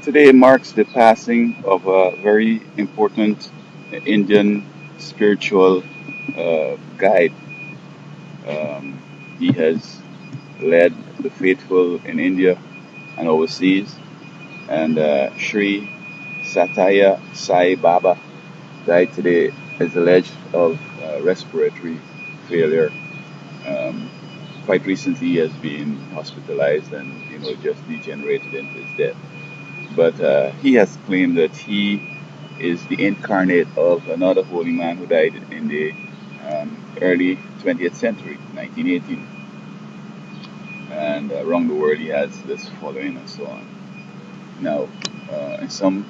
Today marks the passing of a very important Indian spiritual guide. Um, he has led the faithful in India and overseas, and Sri Sathya Sai Baba died today as alleged of respiratory failure. Um, quite recently, he has been hospitalized and just degenerated into his death. But he has claimed that he is the incarnate of another holy man who died in the early 20th century, 1918. And around the world, he has this following and so on. Now, in some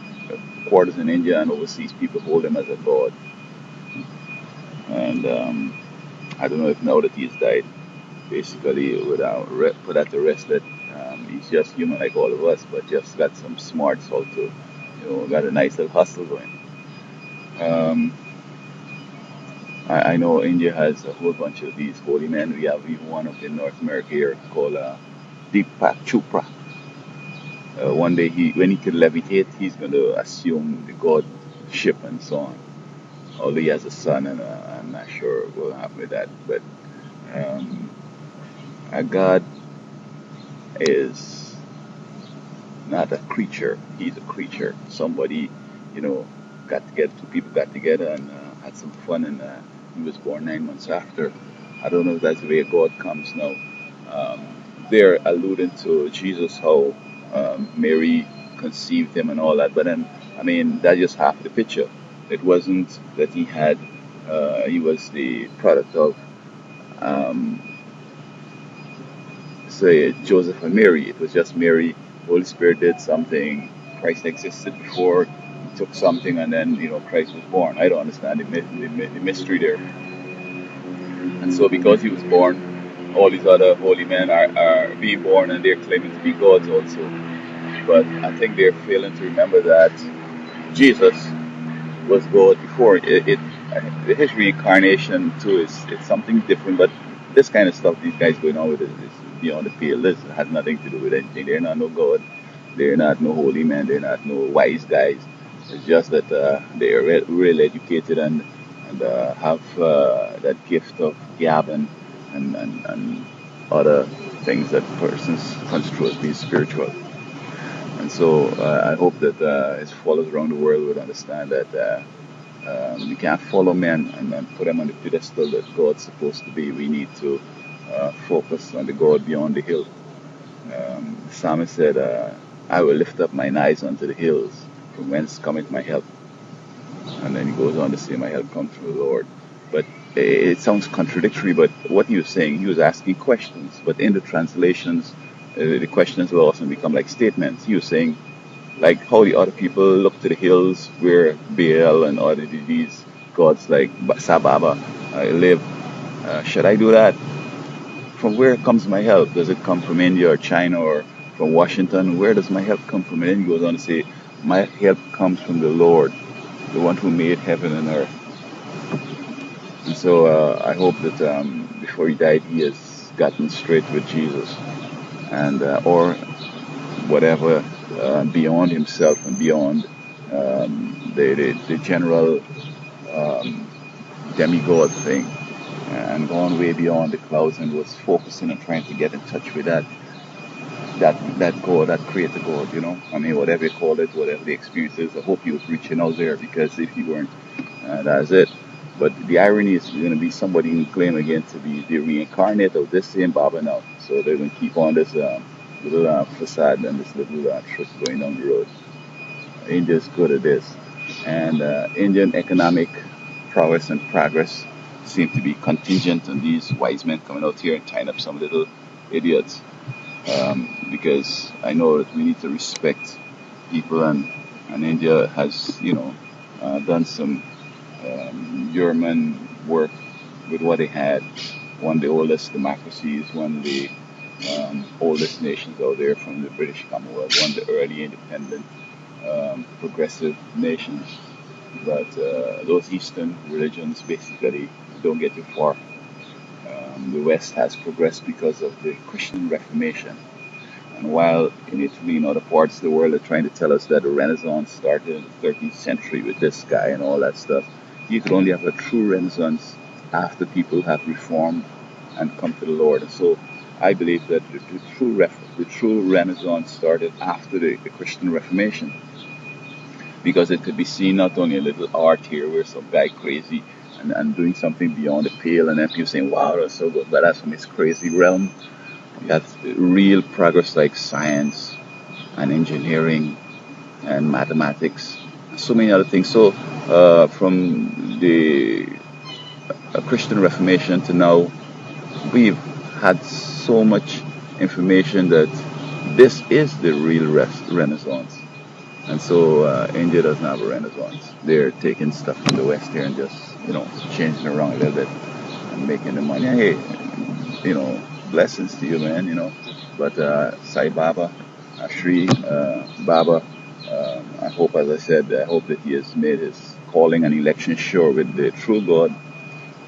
quarters in India and overseas, people hold him as a god. And I don't know if now that he's died, basically put at the rest that he's just human like all of us, but just got some smarts also, got a nice little hustle going. Um, I know India has a whole bunch of these holy men. We have even one up in North America here called Deepak Chopra. One day, when he can levitate, he's going to assume the godship and so on. Although he has a son, and I'm not sure what will happen with that. But um, a god is not a creature; he's a creature. Somebody, you know, got together. Two people got together and had some fun, and he was born 9 months after. I don't know if that's the way God comes now. Um, they're alluding to Jesus, how Mary conceived him and all that. But then, I mean, that's just half the picture. It wasn't that he was the product of, um, say, Joseph and Mary. It was just Mary. Holy Spirit did something. Christ existed before. He took something, and then Christ was born. I don't understand the mystery there. And so, because he was born, all these other holy men are being born, and they're claiming to be gods also. But I think they're failing to remember that Jesus was God before. His reincarnation too is it's something different. But this kind of stuff these guys going on with is beyond the pale. This has nothing to do with anything. They're not no God. They're not no holy men. They're not no wise guys. It's just that they are really educated and have that gift of gabbing and other things that persons construe as being spiritual. And so I hope that his followers around the world would understand that you can't follow men and then put them on the pedestal that God's supposed to be. We need to focus on the God beyond the hill. The psalmist said, I will lift up mine eyes unto the hills, from whence cometh my help. And then he goes on to say, my help comes from the Lord. But it sounds contradictory, but what he was saying, he was asking questions. But in the translations, the questions will often become like statements. He was saying, like how the other people look to the hills where Baal and other these gods like Sababa live. Should I do that? From where comes my help? Does it come from India or China or from Washington? Where does my help come from? And then he goes on to say, my help comes from the Lord, the one who made heaven and earth. And so I hope that before he died, he has gotten straight with Jesus, and or whatever beyond himself and beyond the general um, demigod thing, and gone way beyond the clouds and was focusing on trying to get in touch with that God, that creator God. I mean, whatever you call it, whatever the experience is, I hope he was reaching out there, because if he weren't, that's it. But the irony is going to be somebody who claim again to be the reincarnate of this same Baba now. So they're going to keep on this little facade and this little trick going down the road. India's good at this. And Indian economic prowess and progress seem to be contingent on these wise men coming out here and tying up some little idiots. Because I know that we need to respect people, and India has, done some German work with what they had. One of the oldest democracies, one of the oldest nations out there from the British Commonwealth, one of the early independent progressive nations. But those Eastern religions basically don't get too far. The West has progressed because of the Christian Reformation. And while in Italy and other parts of the world are trying to tell us that the Renaissance started in the 13th century with this guy and all that stuff, you could only have a true Renaissance after people have reformed and come to the Lord. And so I believe that the true Renaissance started after the Christian Reformation, because it could be seen not only a little art here where some guy crazy and doing something beyond the pale, and then people saying, wow, that's so good, but that's from his crazy realm. That's real progress like science and engineering and mathematics, so many other things. So from the Christian Reformation to now, we've had so much information that this is the real Renaissance. And so India doesn't have a Renaissance. They're taking stuff from the West here and just, changing it around a little bit and making the money. Hey, blessings to you, man, But Sai Baba, Sri Baba, I hope, as I said, I hope that he has made his calling and election sure with the true God,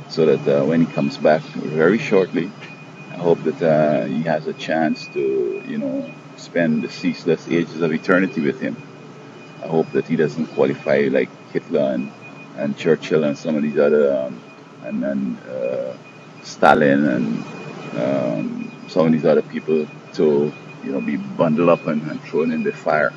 so that when he comes back very shortly, I hope that he has a chance to, spend the ceaseless ages of eternity with him. I hope that he doesn't qualify like Hitler and Churchill and some of these other, and Stalin and some of these other people to, be bundled up and thrown in the fire.